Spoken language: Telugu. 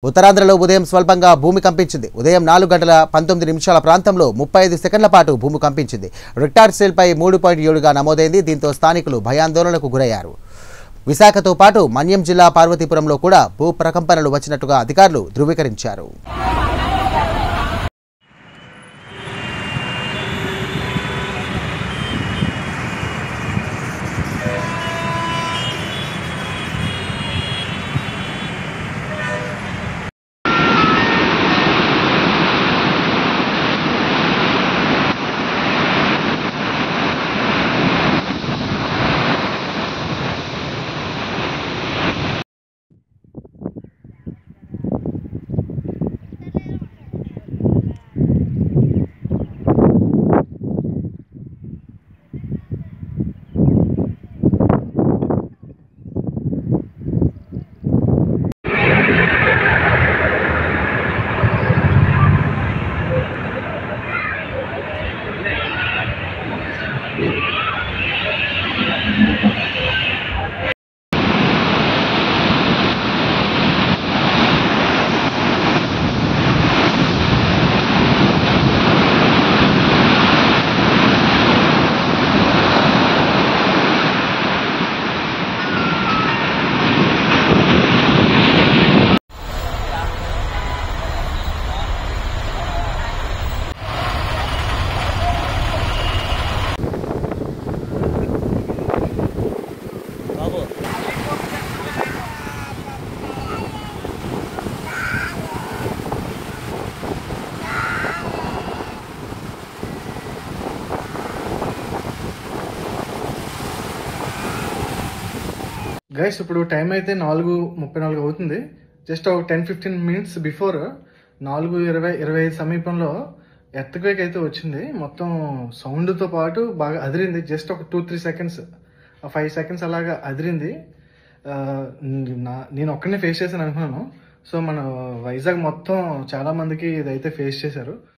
ఉత్తరాంధ్రలో ఉదయం స్వల్పంగా భూమి కంపించింది. ఉదయం 4 గంటల 19 నిమిషాల ప్రాంతంలో 35 సెకండ్ల పాటు భూమి కంపించింది. రిక్టార్ స్కేల్పై 3.7గా నమోదైంది. దీంతో స్థానికులు భయాందోళనకు గురయ్యారు. విశాఖతో పాటు మన్యం జిల్లా పార్వతీపురంలో కూడా భూ ప్రకంపనలు వచ్చినట్టుగా అధికారులు ధృవీకరించారు. గైస్ ఇప్పుడు టైం అయితే 4:34 అవుతుంది. జస్ట్ ఒక 10-15 మినిట్స్ బిఫోర్ 4:20-25 సమీపంలో ఎర్త్క్వేక్ అయితే వచ్చింది. మొత్తం సౌండ్తో పాటు బాగా అదిరింది. జస్ట్ ఒక 2-3 సెకండ్స్ 5 సెకండ్స్ అలాగా అదిరింది. నేను ఒక్కనే ఫేస్ చేశాను అనుకున్నాను. సో మన వైజాగ్ మొత్తం చాలా మందికి ఇదైతే ఫేస్ చేశారు.